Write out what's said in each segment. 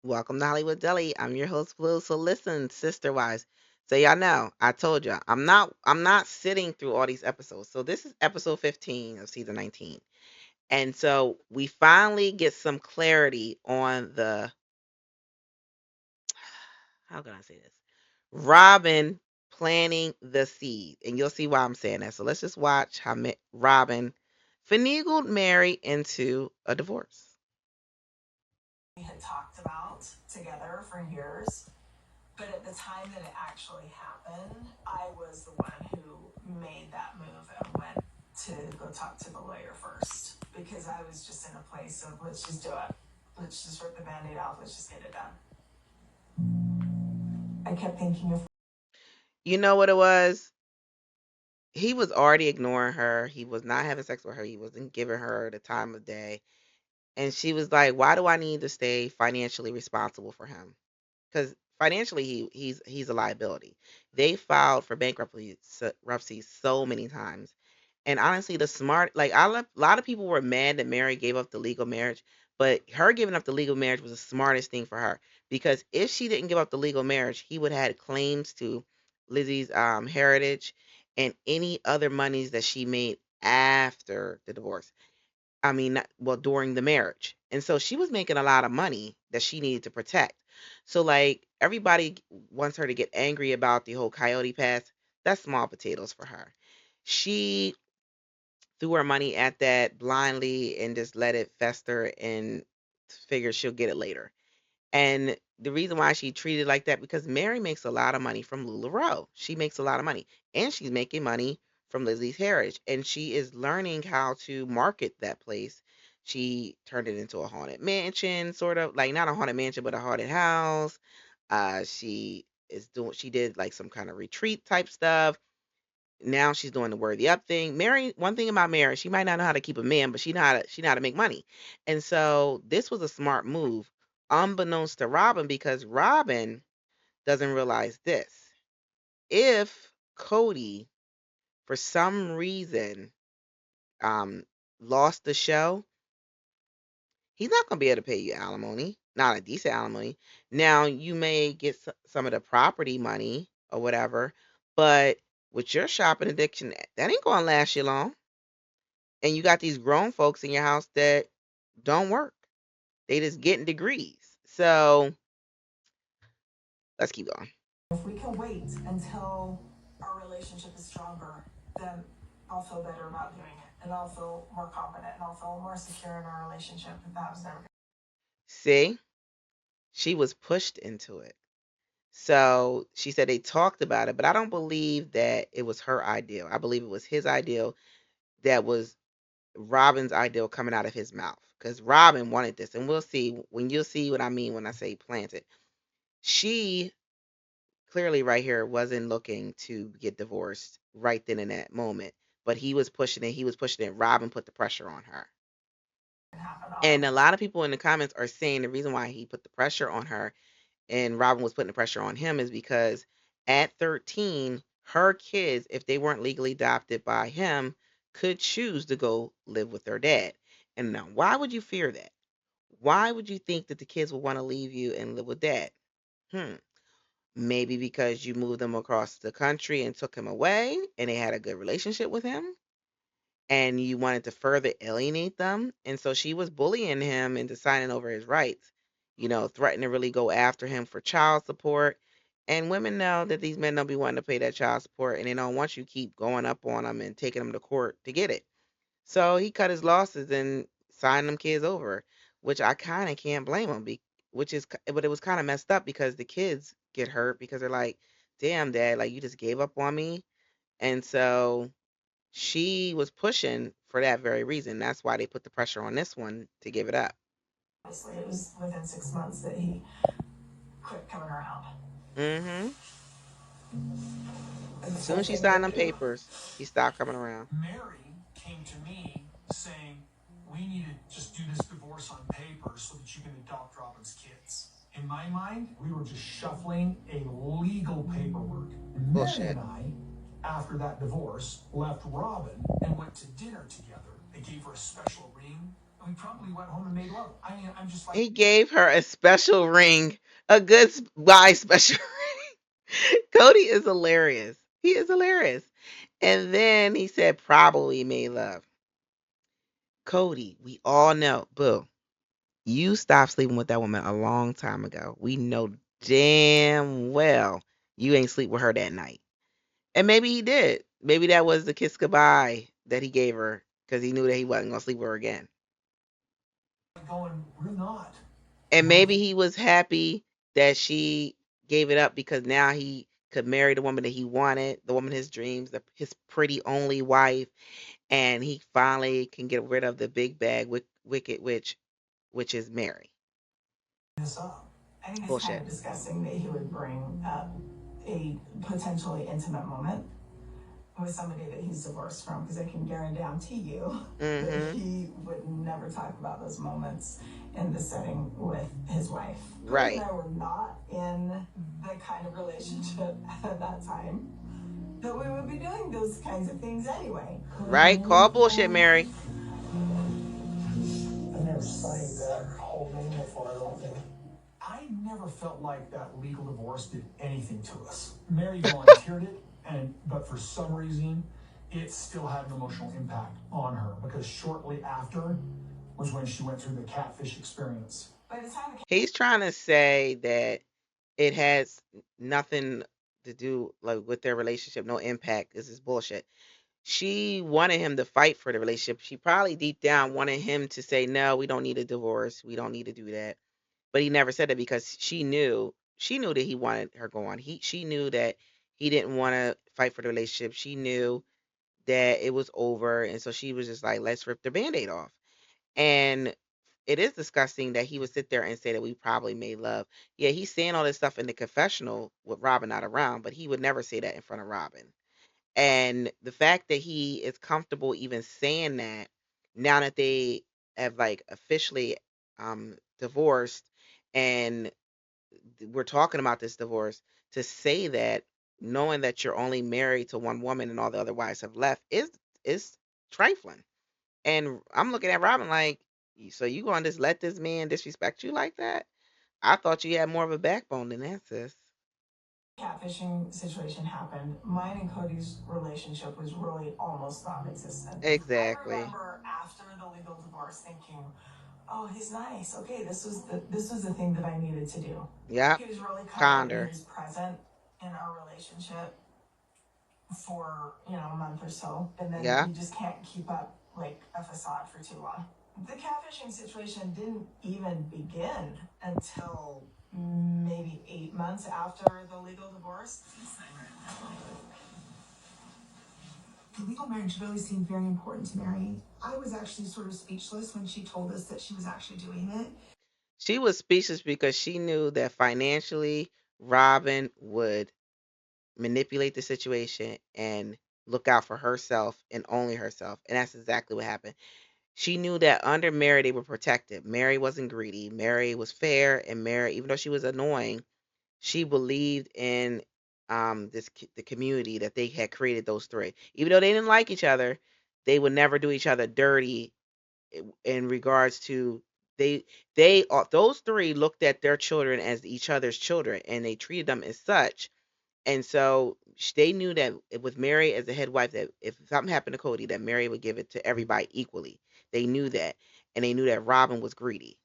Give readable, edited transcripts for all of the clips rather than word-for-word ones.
Welcome to Hollywood Deli. I'm your host, Blue. So listen, sister wise. So y'all know, I told y'all, I'm not sitting through all these episodes. So this is episode 15 of season 19. And so we finally get some clarity on the, how can I say this? Robyn planting the seed. And you'll see why I'm saying that. So let's just watch how Robyn finagled Meri into a divorce. We had talked about together for years. But at the time that it actually happened, I was the one who made that move and went to go talk to the lawyer first because I was just in a place of let's just do it. Let's just rip the band aid off. Let's just get it done. I kept thinking of. You know what it was? He was already ignoring her. He was not having sex with her. He wasn't giving her the time of day. And she was like, "Why do I need to stay financially responsible for him?" Because financially, he's a liability. They filed for bankruptcy so many times. And honestly, the smart like a lot of people were mad that Meri gave up the legal marriage, but her giving up the legal marriage was the smartest thing for her because if she didn't give up the legal marriage, he would have had claims to Lizzie's heritage and any other monies that she made after the divorce. I mean, well, during the marriage. And so she was making a lot of money that she needed to protect. So, like, everybody wants her to get angry about the whole Coyote Pass. That's small potatoes for her. She threw her money at that blindly and just let it fester and figures she'll get it later. And the reason why she treated it like that because Meri makes a lot of money from LuLaRoe. She makes a lot of money, and she's making money from Lizzie's Heritage, and she is learning how to market that place. She turned it into a haunted mansion, sort of like not a haunted mansion, but a haunted house. She did like some kind of retreat type stuff. Now she's doing the worthy up thing. Meri, one thing about Meri, she might not know how to keep a man, but she know how to make money. And so this was a smart move, unbeknownst to Robyn, because Robyn doesn't realize this. If Kody, for some reason, um, lost the show, he's not going to be able to pay you alimony, not a decent alimony. Now, you may get some of the property money or whatever, but with your shopping addiction, that ain't going to last you long. And you got these grown folks in your house that don't work. They just getting degrees. So let's keep going. If we can wait until our relationship is stronger, then I'll feel better about doing it, and I'll feel more confident, and I'll feel more secure in our relationship. If that was never. See, she was pushed into it. So she said they talked about it, but I don't believe that it was her ideal. I believe it was his ideal that was Robyn's ideal coming out of his mouth. Because Robyn wanted this. And we'll see when you'll see what I mean when I say planted. She clearly right here wasn't looking to get divorced right then in that moment. But he was pushing it. He was pushing it. Robyn put the pressure on her. And a lot of people in the comments are saying the reason why he put the pressure on her and Robyn was putting the pressure on him is because at 13, her kids, if they weren't legally adopted by him, could choose to go live with their dad. And now, why would you fear that? Why would you think that the kids would want to leave you and live with dad? Hmm. Maybe because you moved them across the country and took him away and they had a good relationship with him and you wanted to further alienate them. And so she was bullying him into signing over his rights, threatening to really go after him for child support. And women know that these men don't be wanting to pay that child support and they don't want you to keep going up on them and taking them to court to get it. So he cut his losses and signed them kids over, which I kind of can't blame him. But it was kind of messed up because the kids get hurt because they're like, damn, dad, like you just gave up on me. And so she was pushing for that very reason. That's why they put the pressure on this one to give it up. Obviously, it was within 6 months that he quit coming around. Mm-hmm. And the As soon same as she thing signed with them you. papers, he stopped coming around. Meri came to me saying, we need to just do this divorce on paper so that you can adopt Robyn's kids. In my mind, we were just shuffling a legal paperwork. Meri Bullshit. and I, after that divorce, left Robyn and went to dinner together. They gave her a special ring. We probably went home and made love. I mean, I'm just like, He gave her a special ring, a good buy special ring. Kody is hilarious. He is hilarious. And then he said, probably made love. Kody, we all know, boo, you stopped sleeping with that woman a long time ago. We know damn well you ain't sleep with her that night. And maybe he did. Maybe that was the kiss goodbye that he gave her because he knew that he wasn't going to sleep with her again. going, we're not. And maybe he was happy that she gave it up because now he could marry the woman that he wanted, the woman of his dreams, his pretty only wife, and he finally can get rid of the big bag wicked witch, which is Meri. This up. I think it's kind Bullshit. of disgusting that he would bring up a potentially intimate moment with somebody that he's divorced from, because I can guarantee you that Mm-hmm. he would never talk about those moments in the setting with his wife. Cody and Right. I were not in the kind of relationship at that time that we would be doing those kinds of things anyway. Right. Call bullshit, Meri. I never signed that whole name before, I don't think. I never felt like that legal divorce did anything to us. Meri volunteered it, but for some reason, it still had an emotional impact on her because shortly after was when she went through the catfish experience. By the time He's trying to say that it has nothing to do like with their relationship, no impact. This is bullshit. She wanted him to fight for the relationship. She probably deep down wanted him to say, no, we don't need a divorce. We don't need to do that. But he never said it because she knew that he wanted her gone. She knew that he didn't want to fight for the relationship. She knew that it was over. And so she was just like, let's rip the band-aid off. And it is disgusting that he would sit there and say that we probably made love. Yeah, he's saying all this stuff in the confessional with Robyn not around, but he would never say that in front of Robyn. And the fact that he is comfortable even saying that now that they have like officially divorced and we're talking about this divorce, to say that knowing that you're only married to one woman and all the other wives have left is trifling. And I'm looking at Robyn like, so you gonna just let this man disrespect you like that? I thought you had more of a backbone than that, sis. catfishing situation happened, mine and Cody's relationship was really almost non-existent. I Exactly. remember after the legal divorce thinking, "Oh, he's nice. Okay, this was the thing that I needed to do." Yep. He was really kind. He Conder. was present in our relationship for a month or so, and then Yeah. you just can't keep up like a facade for too long. The catfishing situation didn't even begin until maybe 8 months after the legal divorce. The legal marriage really seemed very important to Meri. I was actually sort of speechless when she told us that she was actually doing it. She was speechless because she knew that financially Robyn would manipulate the situation and look out for herself and only herself. And that's exactly what happened. She knew that under Meri they were protected. Meri wasn't greedy. Meri was fair, and Meri, even though she was annoying, she believed in the community that they had created, those three. Even though they didn't like each other, they would never do each other dirty in regards to those three looked at their children as each other's children and they treated them as such. And so they knew that with Meri as the head wife, that if something happened to Kody, that Meri would give it to everybody equally. They knew that, and they knew that Robyn was greedy.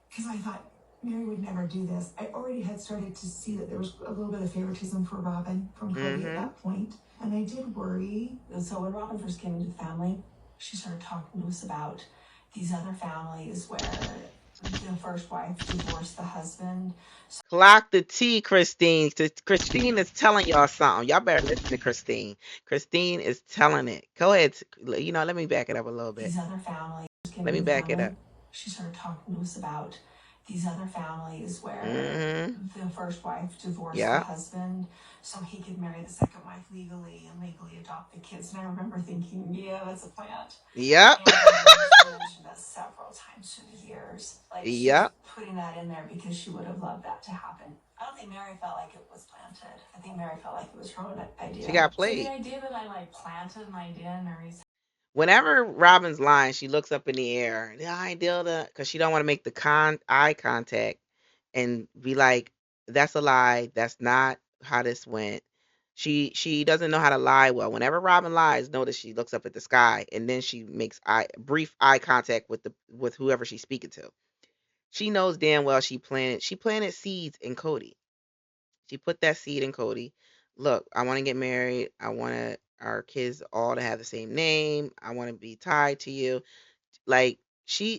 Because I thought Meri would never do this. I already had started to see that there was a little bit of favoritism for Robyn from Kody at Mm-hmm. that point, and I did worry. And so when Robyn first came into the family, she started talking to us about these other families where the first wife divorced the husband. Clock the T, Christine. Christine is telling y'all something. Y'all better listen to Christine. Christine is telling it. Go ahead. Let me back it up a little bit. These other families came Let into me the back it family. up. She started talking to us about these other families where Mm-hmm. the first wife divorced the Yep. husband so he could marry the second wife legally and legally adopt the kids. And I remember thinking, yeah, that's a plant. Yep. And she mentioned that several times through the years. Like she's Yep. putting that in there because she would have loved that to happen. I don't think Meri felt like it was planted. I think Meri felt like it was her own She idea. got So the played. idea that I like planted an idea in Meri's Whenever Robin's lying, she looks up in the air. "Yeah, I deal the," because she don't want to make the eye contact and be like, "That's a lie. That's not how this went." She doesn't know how to lie well. Whenever Robin lies, notice she looks up at the sky and then she makes brief eye contact with the with whoever she's speaking to. She knows damn well she planted seeds in Kody. She put that seed in Kody. Look, I want to get married. I want our kids all to have the same name. I want to be tied to you. Like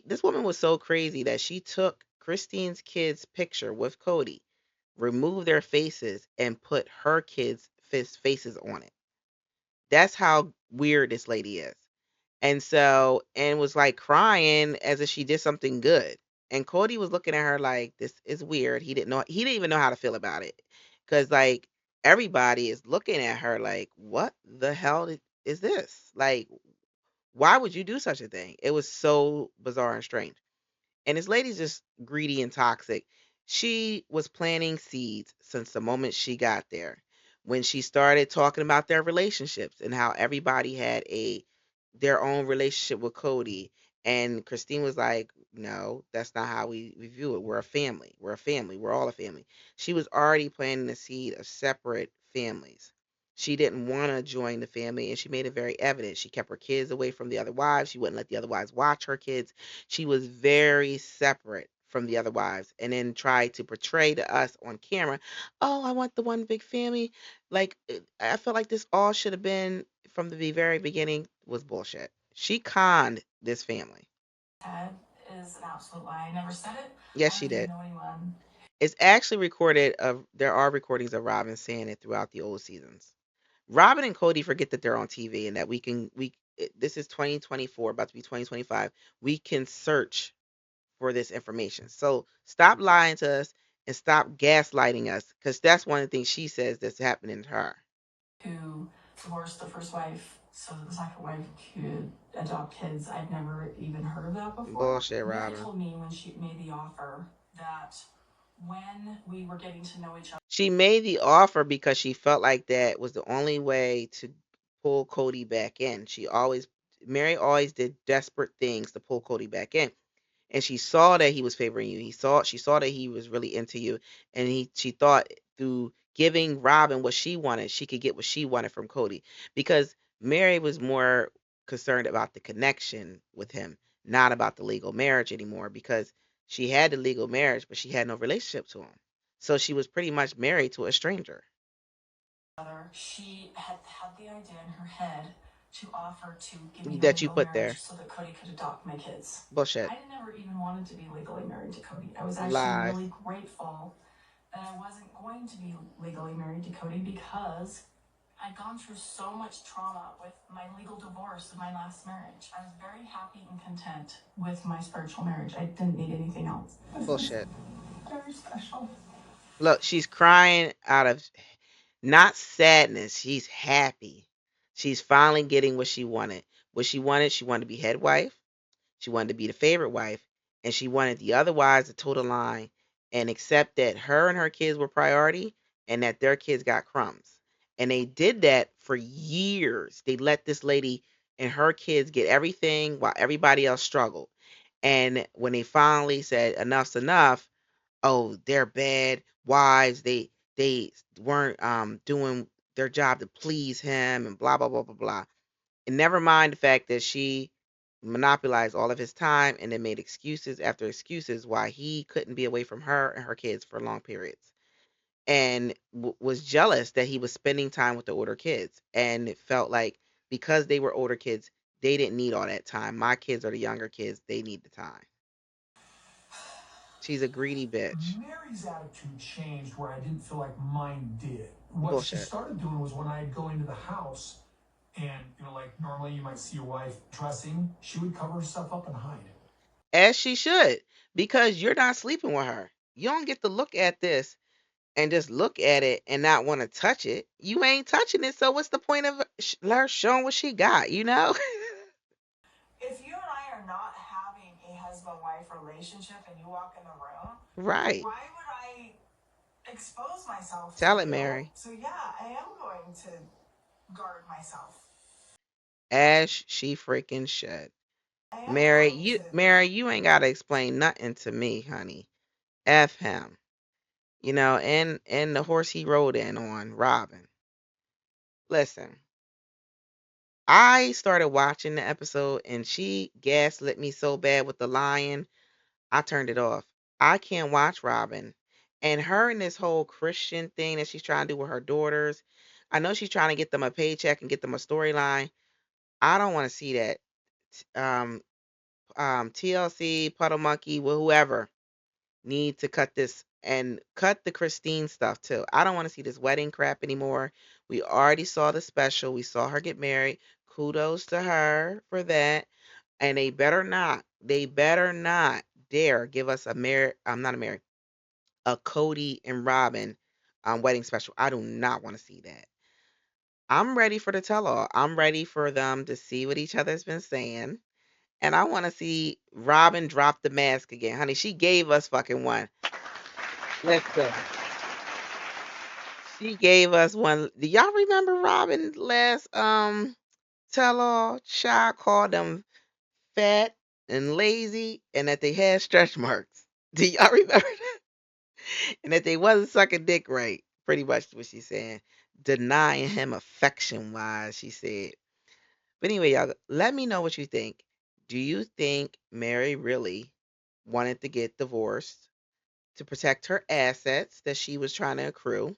this woman was so crazy that she took Christine's kids' picture with Kody, removed their faces, and put her kids' faces on it. That's how weird this lady is. And was like crying as if she did something good. And Cody was looking at her like, this is weird. He didn't even know how to feel about it. Cause like everybody is looking at her like, what the hell is this? Like, why would you do such a thing? It was so bizarre and strange. And this lady's just greedy and toxic. She was planting seeds since the moment she got there. When she started talking about their relationships and how everybody had a their own relationship with Cody. And Christine was like, no, that's not how we view it. We're a family. We're a family. We're all a family. She was already planting the seed of separate families. She didn't want to join the family, and she made it very evident. She kept her kids away from the other wives. She wouldn't let the other wives watch her kids. She was very separate from the other wives and then tried to portray to us on camera, oh, I want the one big family. Like, I felt like this all should have been from the very beginning was bullshit. She conned this family. Ted is an absolute lie. I never said it. Yes, I she don't even did. know anyone. It's actually recorded of there are recordings of Robin saying it throughout the old seasons. Robin and Cody forget that they're on TV and that this is 2024, about to be 2025. We can search for this information. So stop lying to us and stop gaslighting us because that's one of the things she says that's happening to her. Who divorced the first wife so that the second wife could adopt kids. I'd never even heard of that before. Bullshit, Meri Robin. told me when she made the offer that when we were getting to know each other. She made the offer because she felt like that was the only way to pull Cody back in. Mary always did desperate things to pull Cody back in. And she saw that he was favoring you. She saw that he was really into you, and she thought through giving Robin what she wanted, she could get what she wanted from Cody because Mary was more concerned about the connection with him, not about the legal marriage anymore because she had the legal marriage, but she had no relationship to him. So she was pretty much married to a stranger. She had had the idea in her head to offer to give me a That you legal put marriage there. so that Cody could adopt my kids. Bullshit. I never even wanted to be legally married to Cody. I was actually Lies. really grateful that I wasn't going to be legally married to Cody because I'd gone through so much trauma with my legal divorce of my last marriage. I was very happy and content with my spiritual marriage. I didn't need anything else. This is Bullshit. very special. Look, she's crying out of not sadness. She's happy. She's finally getting what she wanted. She wanted to be head wife. She wanted to be the favorite wife. And she wanted the other wives to toe the line and accept that her and her kids were priority and that their kids got crumbs. And they did that for years. They let this lady and her kids get everything while everybody else struggled. And when they finally said enough's enough, oh, they're bad wives. They weren't doing their job to please him and blah blah blah blah blah. And never mind the fact that she monopolized all of his time and then made excuses after excuses why he couldn't be away from her and her kids for long periods. And was jealous that he was spending time with the older kids and it felt like because they were older kids, they didn't need all that time. My kids are the younger kids, they need the time. She's a greedy bitch. Mary's attitude changed where I didn't feel like mine did. What she Bullshit. started doing was when I'd go into the house and, like normally you might see your wife dressing, she would cover herself up and hide. As she should, because you're not sleeping with her. You don't get to look at this and just look at it and not want to touch it. You ain't touching it, so what's the point of her showing what she got, you know? If you and I are not having a husband wife relationship and you walk in the room, Right. why would I expose myself to Tell it, you? Mary. So, yeah, I am going to guard myself. As she freaking should. I am Mary, going you to. Mary, you ain't gotta explain nothing to me, honey. F him. And the horse he rode in on, Robin. Listen, I started watching the episode and she gaslit me so bad with the lion, I turned it off. I can't watch Robin. And her and this whole Christian thing that she's trying to do with her daughters. I know she's trying to get them a paycheck and get them a storyline. I don't want to see that. Um, TLC, Puddle Monkey, whoever need to cut this and cut the Christine stuff too. I don't want to see this wedding crap anymore. We already saw the special. We saw her get married. Kudos to her for that. And they better not dare give us a Mary, not a Mary, a Kody and Robyn wedding special. I do not want to see that. I'm ready for the tell all. I'm ready for them to see what each other's been saying. And I want to see Robyn drop the mask again. Honey, she gave us fucking one. Listen, she gave us one. Do y'all remember Robyn last tell all? Child called them fat and lazy and that they had stretch marks. Do y'all remember that? And that they wasn't sucking dick right. Pretty much what she's saying. Denying him affection wise, she said. But anyway, y'all, let me know what you think. Do you think Mary really wanted to get divorced to protect her assets that she was trying to accrue?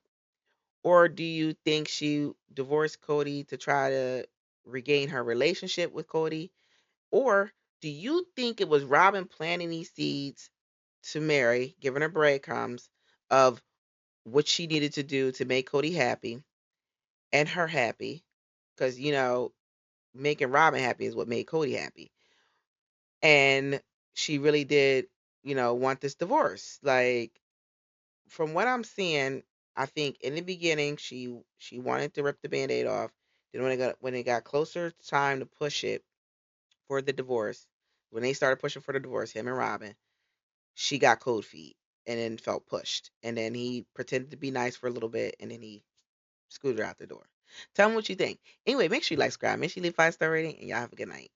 Or do you think she divorced Kody to try to regain her relationship with Kody? Or do you think it was Robyn planting these seeds to Mary, giving her breadcrumbs of what she needed to do to make Kody happy and her happy? Because, making Robyn happy is what made Kody happy. And she really did, want this divorce. Like, from what I'm seeing, I think in the beginning she wanted to rip the band-aid off. Then when it got closer to time to push it for the divorce, when they started pushing for the divorce, him and Robyn, she got cold feet and then felt pushed. And then he pretended to be nice for a little bit and then he scooted her out the door. Tell me what you think. Anyway, make sure you like, subscribe, make sure you leave 5-star rating, and y'all have a good night.